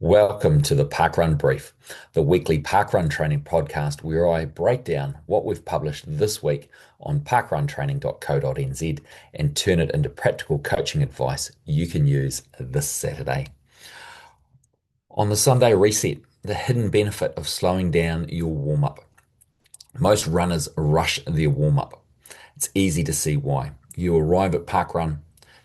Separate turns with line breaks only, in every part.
Welcome to the Parkrun Brief, the weekly parkrun training podcast where I break down what we've published this week on parkruntraining.co.nz and turn it into practical coaching advice you can use this Saturday. On the Sunday reset, the hidden benefit of slowing down your warm up. Most runners rush their warm up. It's easy to see why. You arrive at parkrun,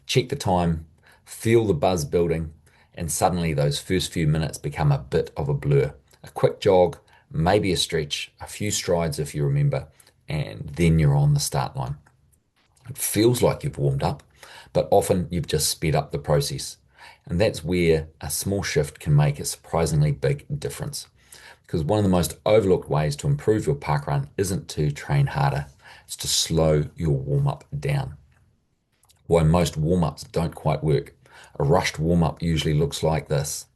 check the time, feel the buzz building, and suddenly those first few minutes become a bit of a blur. A quick jog, maybe a stretch, a few strides if you remember, and then you're on the start line. It feels like you've warmed up, but often you've just sped up the process. And that's where a small shift can make a surprisingly big difference. Because one of the most overlooked ways to improve your parkrun isn't to train harder, it's to slow your warm up down. Why most warm ups don't quite work. A rushed warm up usually looks like this: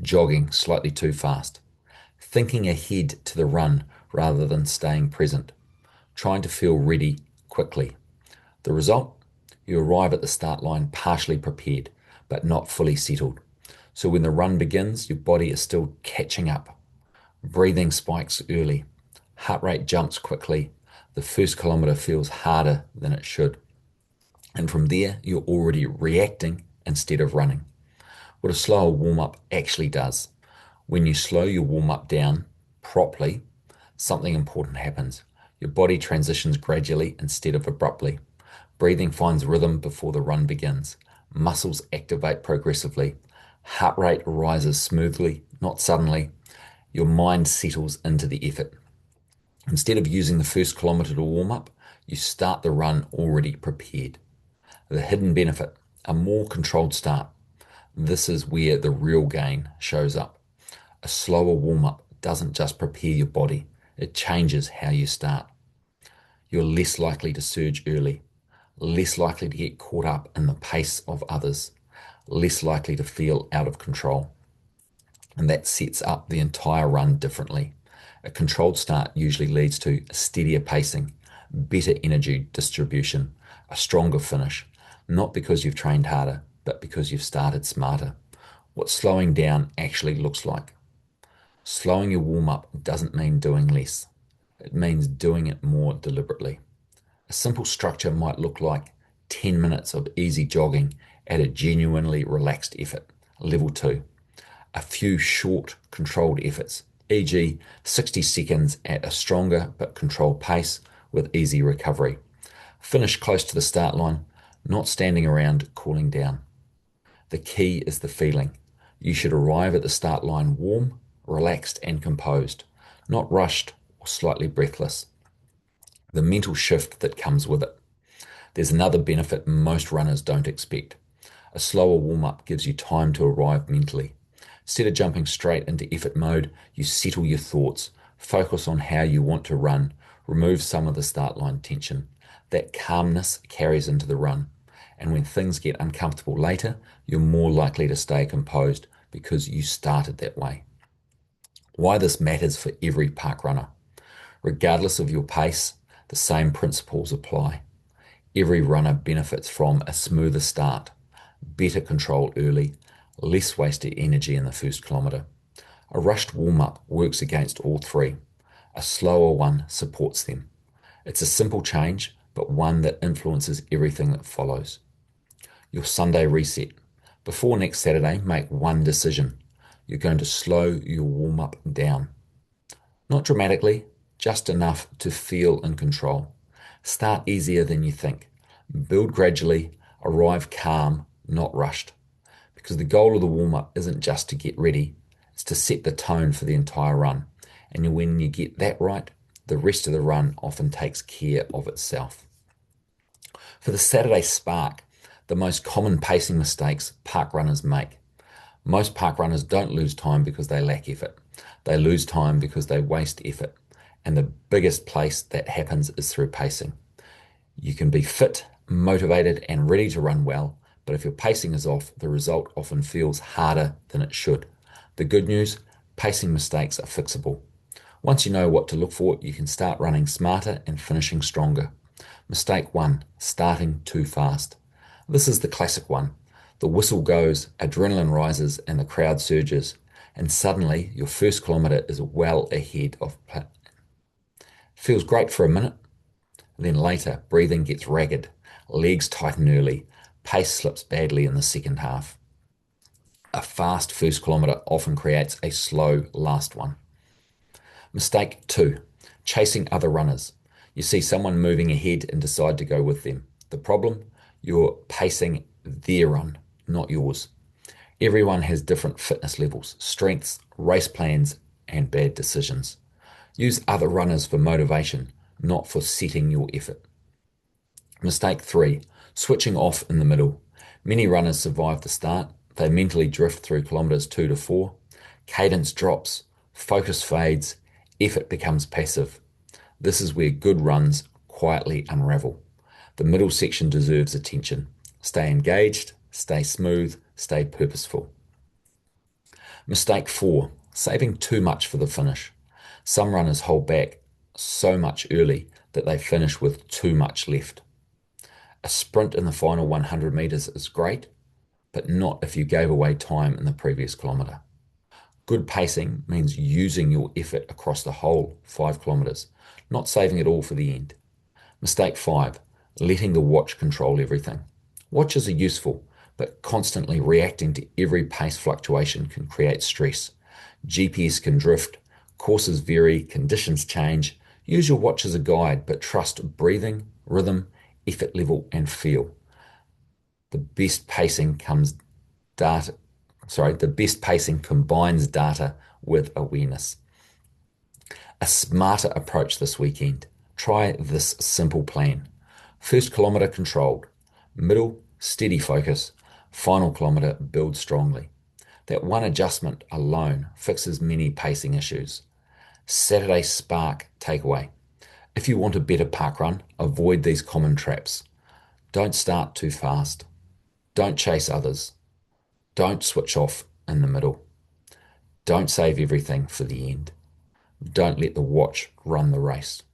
jogging slightly too fast, thinking ahead to the run rather than staying present, trying to feel ready quickly. The result? You arrive at the start line partially prepared, but not fully settled. So when the run begins, your body is still catching up. Breathing spikes early, heart rate jumps quickly, the first kilometre feels harder than it should. And from there, you're already reacting instead of running. What a slower warm up actually does. When you slow your warm up down properly, something important happens. Your body transitions gradually instead of abruptly. Breathing finds rhythm before the run begins. Muscles activate progressively. Heart rate rises smoothly, not suddenly. Your mind settles into the effort. Instead of using the first kilometre to warm up, you start the run already prepared. The hidden benefit: a more controlled start. This is where the real gain shows up. A slower warm-up doesn't just prepare your body, it changes how you start. You're less likely to surge early, less likely to get caught up in the pace of others, less likely to feel out of control. And that sets up the entire run differently. A controlled start usually leads to steadier pacing, better energy distribution, a stronger finish, not because you've trained harder, but because you've started smarter. What slowing down actually looks like. Slowing your warm up doesn't mean doing less. It means doing it more deliberately. A simple structure might look like 10 minutes of easy jogging at a genuinely relaxed effort, level 2. A few short, controlled efforts, e.g., 60 seconds at a stronger but controlled pace with easy recovery. Finish close to the start line, not standing around cooling down. The key is the feeling. You should arrive at the start line warm, relaxed, and composed, not rushed or slightly breathless. The mental shift that comes with it. There's another benefit most runners don't expect. A slower warm-up gives you time to arrive mentally. Instead of jumping straight into effort mode, you settle your thoughts, focus on how you want to run, remove some of the start line tension. That calmness carries into the run. And when things get uncomfortable later, you're more likely to stay composed because you started that way. Why this matters for every park runner. Regardless of your pace, the same principles apply. Every runner benefits from a smoother start, better control early, less wasted energy in the first kilometre. A rushed warm-up works against all three. A slower one supports them. It's a simple change, but one that influences everything that follows. Your Sunday reset. Before next Saturday, make one decision. You're going to slow your warm-up down. Not dramatically, just enough to feel in control. Start easier than you think. Build gradually, arrive calm, not rushed. Because the goal of the warm-up isn't just to get ready, it's to set the tone for the entire run. And when you get that right, the rest of the run often takes care of itself. For the Saturday spark, the most common pacing mistakes park runners make. Most park runners don't lose time because they lack effort. They lose time because they waste effort. And the biggest place that happens is through pacing. You can be fit, motivated, and ready to run well, but if your pacing is off, the result often feels harder than it should. The good news: pacing mistakes are fixable. Once you know what to look for, you can start running smarter and finishing stronger. Mistake 1, starting too fast. This is the classic one. The whistle goes, adrenaline rises, and the crowd surges. and suddenly your first kilometre is well ahead of plan. Feels great for a minute, then later breathing gets ragged, legs tighten early, pace slips badly in the second half. A fast first kilometre often creates a slow last one. Mistake 2, chasing other runners. You see someone moving ahead and decide to go with them. The problem? You're pacing their run, not yours. Everyone has different fitness levels, strengths, race plans, and bad decisions. Use other runners for motivation, not for setting your effort. Mistake 3, switching off in the middle. Many runners survive the start. They mentally drift through kilometres 2 to 4. Cadence drops, focus fades, effort becomes passive. This is where good runs quietly unravel. The middle section deserves attention. Stay engaged, stay smooth, stay purposeful. Mistake 4, saving too much for the finish. Some runners hold back so much early that they finish with too much left. A sprint in the final 100 metres is great, but not if you gave away time in the previous kilometre. Good pacing means using your effort across the whole 5 kilometres, not saving it all for the end. Mistake 5, letting the watch control everything. Watches are useful, but constantly reacting to every pace fluctuation can create stress. GPS can drift, courses vary, conditions change. Use your watch as a guide, but trust breathing, rhythm, effort level, and feel. The best pacing combines data with awareness. A smarter approach this weekend. Try this simple plan. First kilometre controlled, middle steady focus, final kilometre build strongly. That one adjustment alone fixes many pacing issues. Saturday spark takeaway. If you want a better parkrun, avoid these common traps. Don't start too fast. Don't chase others. Don't switch off in the middle. Don't save everything for the end. Don't let the watch run the race.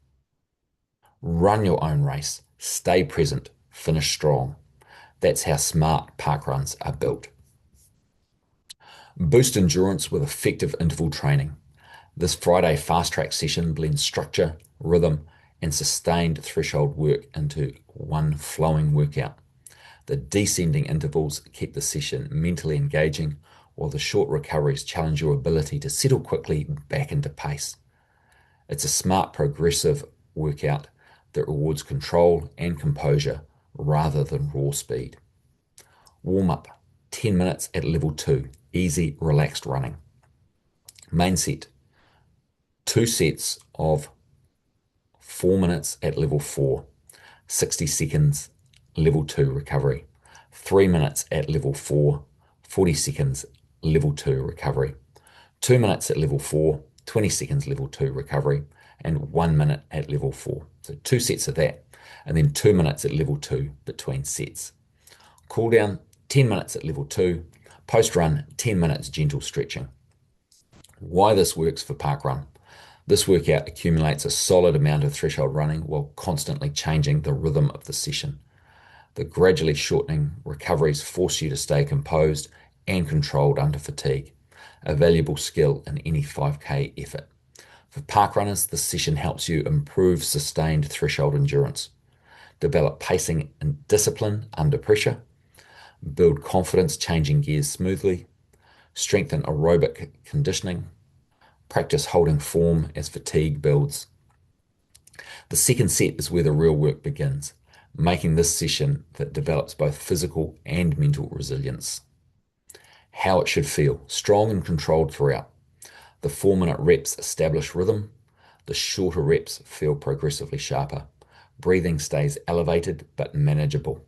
Run your own race. Stay present. Finish strong. That's how smart parkruns are built. Boost endurance with effective interval training. This Friday fast track session blends structure, rhythm, and sustained threshold work into one flowing workout. The descending intervals keep the session mentally engaging, while the short recoveries challenge your ability to settle quickly back into pace. It's a smart, progressive workout that rewards control and composure rather than raw speed. Warm up, 10 minutes at level 2, easy, relaxed running. Main set, 2 sets of 4 minutes at level 4, 60 seconds, level 2 recovery. 3 minutes at level 4, 40 seconds, level 2 recovery. 2 minutes at level 4, 20 seconds, level 2 recovery. And 1 minute at level 4. So 2 sets of that. And then 2 minutes at level 2 between sets. Cool down, 10 minutes at level 2. Post run, 10 minutes gentle stretching. Why this works for parkrun. This workout accumulates a solid amount of threshold running while constantly changing the rhythm of the session. The gradually shortening recoveries force you to stay composed and controlled under fatigue, a valuable skill in any 5K effort. For parkrunners, this session helps you improve sustained threshold endurance, develop pacing and discipline under pressure, build confidence changing gears smoothly, strengthen aerobic conditioning, practice holding form as fatigue builds. The second set is where the real work begins, making this session that develops both physical and mental resilience. How it should feel, strong and controlled throughout. The 4-minute reps establish rhythm. The shorter reps feel progressively sharper. Breathing stays elevated but manageable.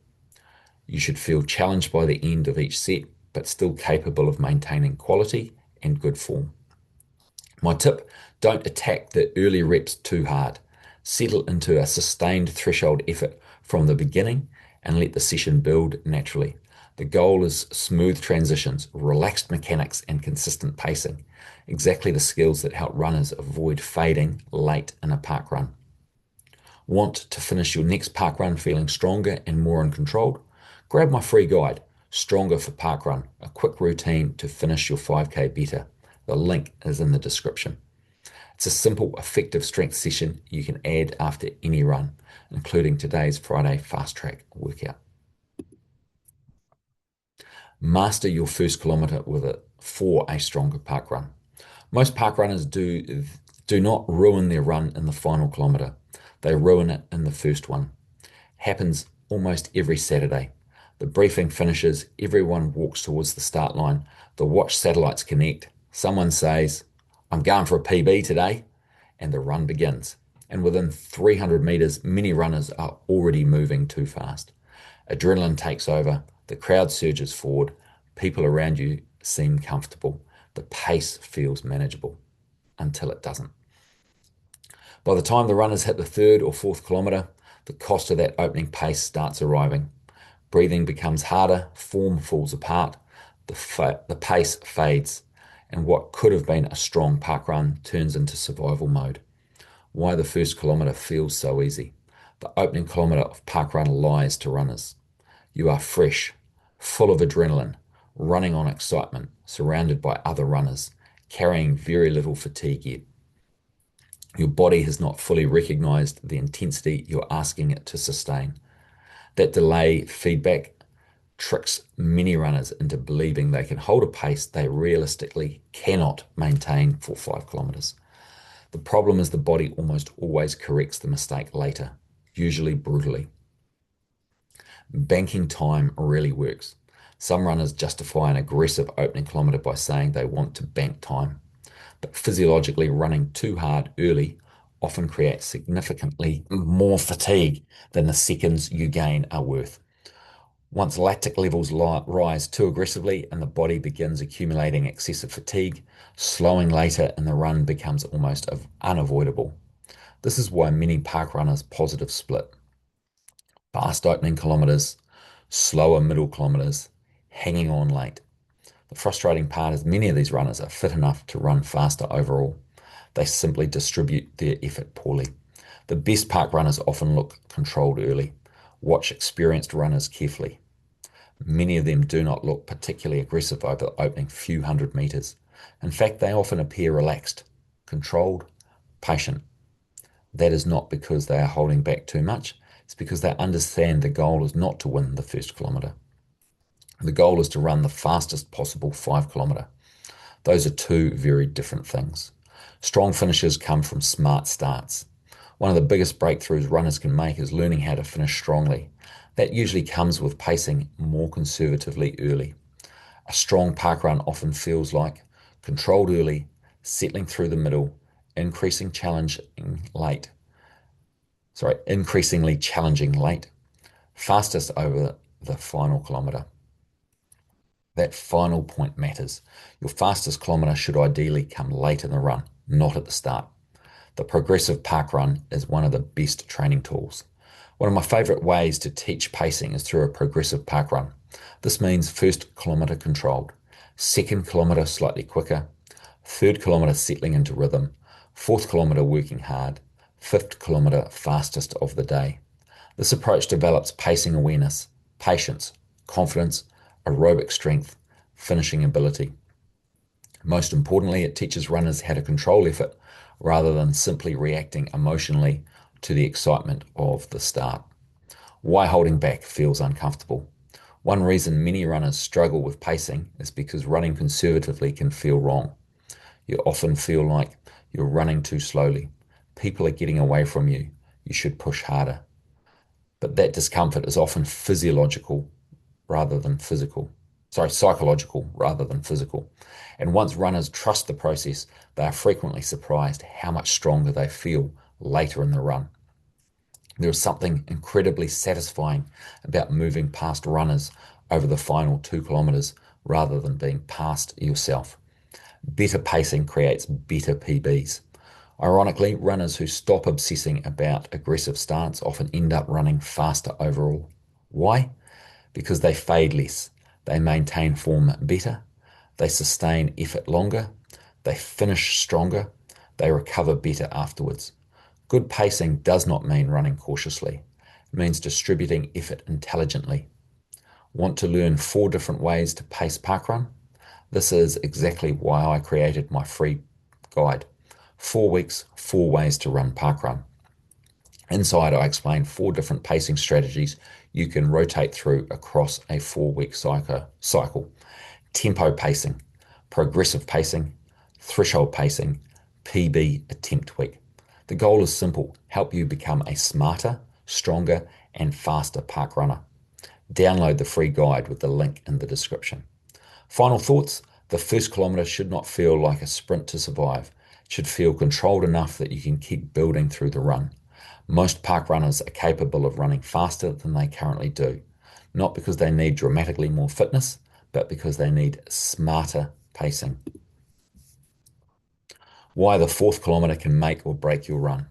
You should feel challenged by the end of each set, but still capable of maintaining quality and good form. My tip, don't attack the early reps too hard. Settle into a sustained threshold effort from the beginning and let the session build naturally. The goal is smooth transitions, relaxed mechanics, and consistent pacing. Exactly the skills that help runners avoid fading late in a parkrun. Want to finish your next parkrun feeling stronger and more in control? Grab my free guide, Stronger for Parkrun, a quick routine to finish your 5K better. The link is in the description. It's a simple, effective strength session you can add after any run, including today's Friday fast track workout. Master your first kilometre with it for a stronger park run. Most park runners do not ruin their run in the final kilometre. They ruin it in the first one. Happens almost every Saturday. The briefing finishes, everyone walks towards the start line, the watch satellites connect, someone says, "I'm going for a PB today," and the run begins. And within 300 metres, many runners are already moving too fast. Adrenaline takes over, the crowd surges forward, people around you seem comfortable, the pace feels manageable until it doesn't. By the time the runners hit the third or fourth kilometre, the cost of that opening pace starts arriving. Breathing becomes harder, form falls apart, the pace fades, and what could have been a strong park run turns into survival mode. Why the first kilometre feels so easy. The opening kilometre of parkrun lies to runners. You are fresh, full of adrenaline, running on excitement, surrounded by other runners, carrying very little fatigue yet. Your body has not fully recognized the intensity you're asking it to sustain. That delay feedback tricks many runners into believing they can hold a pace they realistically cannot maintain for 5 kilometres. The problem is the body almost always corrects the mistake later, usually brutally. Banking time really works. Some runners justify an aggressive opening kilometre by saying they want to bank time, but physiologically running too hard early often creates significantly more fatigue than the seconds you gain are worth. Once lactic levels rise too aggressively and the body begins accumulating excessive fatigue, slowing later in the run becomes almost unavoidable. This is why many park runners positive split. Fast opening kilometres, slower middle kilometres, hanging on late. The frustrating part is many of these runners are fit enough to run faster overall. They simply distribute their effort poorly. The best park runners often look controlled early. Watch experienced runners carefully. Many of them do not look particularly aggressive over the opening few hundred metres. In fact, they often appear relaxed, controlled, patient. That is not because they are holding back too much. It's because they understand the goal is not to win the first kilometre. The goal is to run the fastest possible 5 kilometre. Those are two very different things. Strong finishes come from smart starts. One of the biggest breakthroughs runners can make is learning how to finish strongly. That usually comes with pacing more conservatively early. A strong parkrun often feels like controlled early, settling through the middle, increasingly challenging late, fastest over the final kilometre. That final point matters. Your fastest kilometre should ideally come late in the run, not at the start. The progressive park run is one of the best training tools. One of my favourite ways to teach pacing is through a progressive park run. This means first kilometre controlled, second kilometre slightly quicker, third kilometre settling into rhythm, fourth kilometre working hard, fifth kilometre fastest of the day. This approach develops pacing awareness, patience, confidence, aerobic strength, finishing ability. Most importantly, it teaches runners how to control effort rather than simply reacting emotionally to the excitement of the start. Why holding back feels uncomfortable. One reason many runners struggle with pacing is because running conservatively can feel wrong. You often feel like you're running too slowly. People are getting away from you. You should push harder. But that discomfort is often psychological rather than physical. And once runners trust the process, they are frequently surprised how much stronger they feel later in the run. There is something incredibly satisfying about moving past runners over the final 2 kilometres rather than being passed yourself. Better pacing creates better PBs. Ironically, runners who stop obsessing about aggressive starts often end up running faster overall. Why? Because they fade less, they maintain form better, they sustain effort longer, they finish stronger, they recover better afterwards. Good pacing does not mean running cautiously. It means distributing effort intelligently. Want to learn 4 different ways to pace parkrun? This is exactly why I created my free guide. 4 weeks, 4 ways to run parkrun. Inside, I explain 4 different pacing strategies you can rotate through across a 4 week cycle. Tempo pacing, progressive pacing, threshold pacing, PB attempt week. The goal is simple: help you become a smarter, stronger, and faster park runner. Download the free guide with the link in the description. Final thoughts: the first kilometre should not feel like a sprint to survive. It should feel controlled enough that you can keep building through the run. Most park runners are capable of running faster than they currently do, not because they need dramatically more fitness, but because they need smarter pacing. Why the fourth kilometre can make or break your run.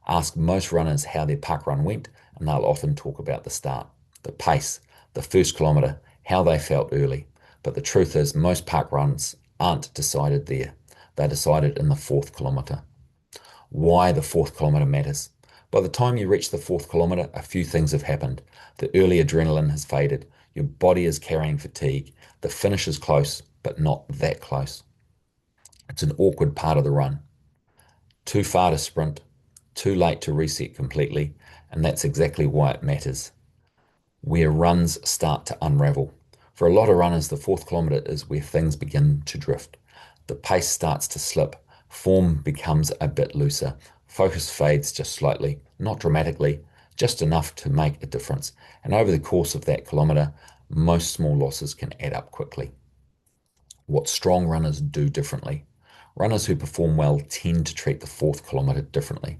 Ask most runners how their park run went, and they'll often talk about the start, the pace, the first kilometre, how they felt early. But the truth is, most park runs aren't decided there. They're decided in the fourth kilometre. Why the fourth kilometre matters. By the time you reach the fourth kilometre, a few things have happened. The early adrenaline has faded. Your body is carrying fatigue. The finish is close, but not that close. It's an awkward part of the run. Too far to sprint, too late to reset completely, and that's exactly why it matters. Where runs start to unravel. For a lot of runners, the fourth kilometre is where things begin to drift. The pace starts to slip, form becomes a bit looser, focus fades just slightly, not dramatically, just enough to make a difference. And over the course of that kilometre, most small losses can add up quickly. What strong runners do differently. Runners who perform well tend to treat the fourth kilometre differently.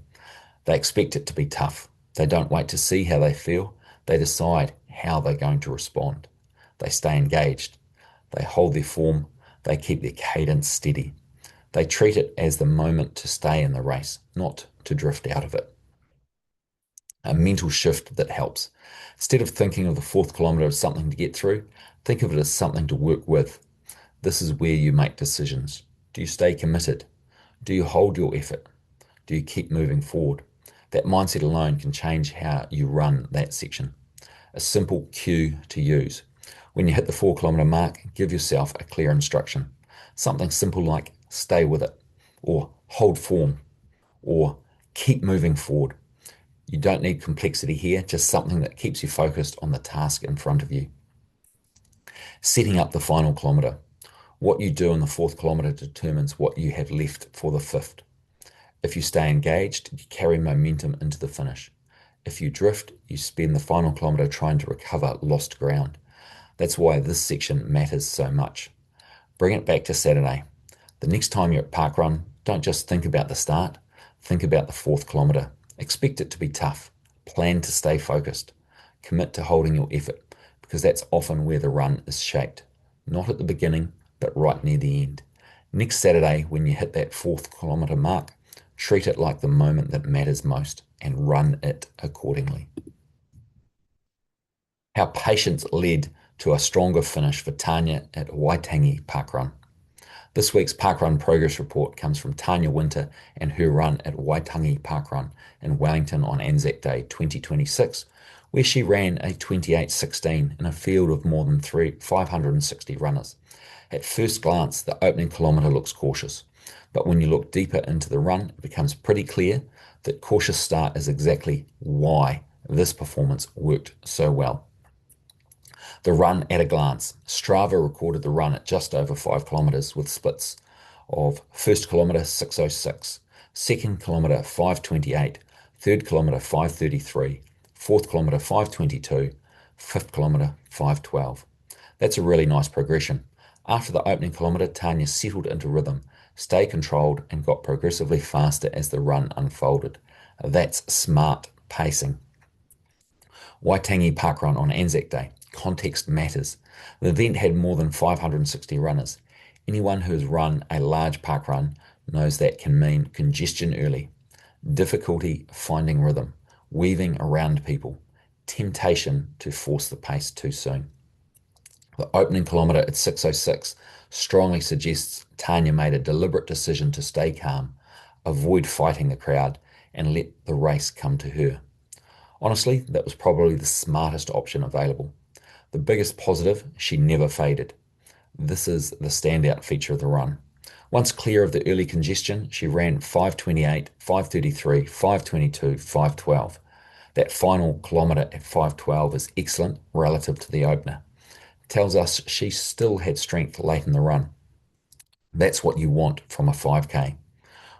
They expect it to be tough. They don't wait to see how they feel. They decide how they're going to respond. They stay engaged. They hold their form. They keep their cadence steady. They treat it as the moment to stay in the race, not to drift out of it. A mental shift that helps. Instead of thinking of the fourth kilometre as something to get through, think of it as something to work with. This is where you make decisions. Do you stay committed? Do you hold your effort? Do you keep moving forward? That mindset alone can change how you run that section. A simple cue to use. When you hit the 4 kilometre mark, give yourself a clear instruction. Something simple like stay with it, or hold form, or keep moving forward. You don't need complexity here, just something that keeps you focused on the task in front of you. Setting up the final kilometre. What you do in the fourth kilometre determines what you have left for the fifth. If you stay engaged, you carry momentum into the finish. If you drift, you spend the final kilometre trying to recover lost ground. That's why this section matters so much. Bring it back to Saturday. The next time you're at parkrun, don't just think about the start, think about the fourth kilometre. Expect it to be tough. Plan to stay focused. Commit to holding your effort, because that's often where the run is shaped. Not at the beginning, but right near the end. Next Saturday, when you hit that 4 kilometre mark, treat it like the moment that matters most and run it accordingly. How patience led to a stronger finish for Tanya at Waitangi parkrun. This week's parkrun progress report comes from Tanya Winter and her run at Waitangi parkrun in Wellington on Anzac Day 2026, where she ran a 28:16 in a field of more than 560 runners. At first glance, the opening kilometre looks cautious, but when you look deeper into the run, it becomes pretty clear that cautious start is exactly why this performance worked so well. The run at a glance. Strava recorded the run at just over 5 kilometres with splits of first kilometre 6:06, second kilometre 5:28, third kilometre 5:33, fourth kilometre 5:22, fifth kilometre 5:12. That's a really nice progression. After the opening kilometre, Tanya settled into rhythm, stayed controlled, and got progressively faster as the run unfolded. That's smart pacing. Waitangi parkrun on Anzac Day. Context matters. The event had more than 560 runners. Anyone who has run a large parkrun knows that can mean congestion early, difficulty finding rhythm, weaving around people, temptation to force the pace too soon. The opening kilometre at 6:06 strongly suggests Tanya made a deliberate decision to stay calm, avoid fighting the crowd, and let the race come to her. Honestly, that was probably the smartest option available. The biggest positive, she never faded. This is the standout feature of the run. Once clear of the early congestion, she ran 5:28, 5:33, 5:22, 5:12. That final kilometre at 5:12 is excellent relative to the opener. Tells us she still had strength late in the run. That's what you want from a 5K.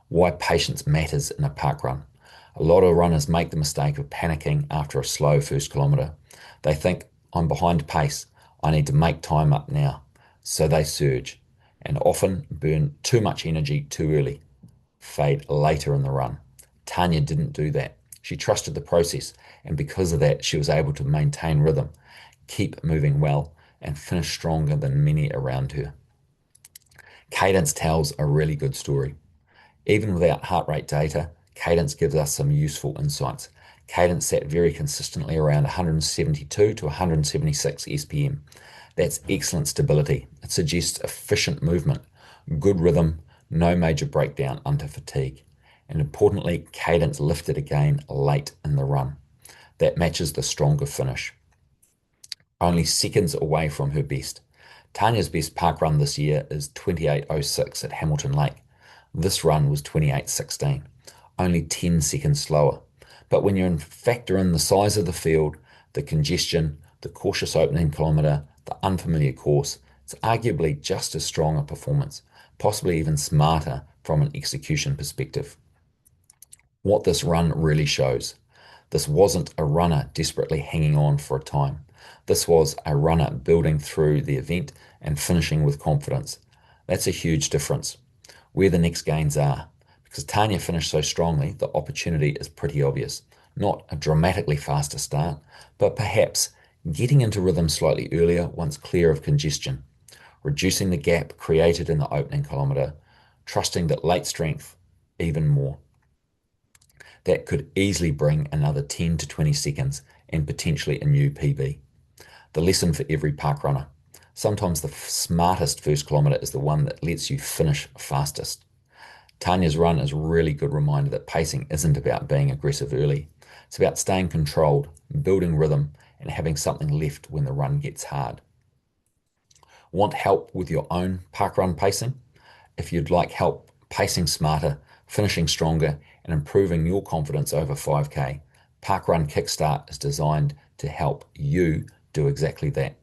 Why patience matters in a park run. A lot of runners make the mistake of panicking after a slow first kilometre. They think, I'm behind pace, I need to make time up now. So they surge and often burn too much energy too early, fade later in the run. Tanya didn't do that. She trusted the process, and because of that, she was able to maintain rhythm, keep moving well, and finish stronger than many around her. Cadence tells a really good story. Even without heart rate data, cadence gives us some useful insights. Cadence sat very consistently around 172 to 176 SPM. That's excellent stability. It suggests efficient movement, good rhythm, no major breakdown under fatigue. And importantly, cadence lifted again late in the run. That matches the stronger finish. Only seconds away from her best. Tanya's best park run this year is 28:06 at Hamilton Lake. This run was 28:16, only 10 seconds slower. But when you factor in the size of the field, the congestion, the cautious opening kilometre, the unfamiliar course, it's arguably just as strong a performance, possibly even smarter from an execution perspective. What this run really shows. This wasn't a runner desperately hanging on for a time. This was a runner building through the event and finishing with confidence. That's a huge difference. Where the next gains are. Because Tanya finished so strongly, the opportunity is pretty obvious. Not a dramatically faster start, but perhaps getting into rhythm slightly earlier once clear of congestion, reducing the gap created in the opening kilometre, trusting that late strength even more. That could easily bring another 10 to 20 seconds and potentially a new PB. The lesson for every park runner. Sometimes the smartest first kilometre is the one that lets you finish fastest. Tanya's run is a really good reminder that pacing isn't about being aggressive early. It's about staying controlled, building rhythm, and having something left when the run gets hard. Want help with your own parkrun pacing? If you'd like help pacing smarter, finishing stronger, and improving your confidence over 5K, Parkrun Kickstart is designed to help you do exactly that.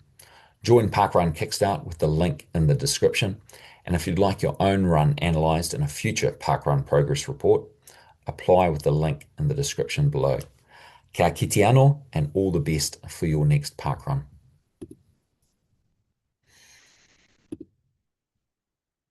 Join Parkrun Kickstart with the link in the description. And if you'd like your own run analysed in a future Parkrun progress report, apply with the link in the description below. Kia kite anō, and all the best for your next parkrun.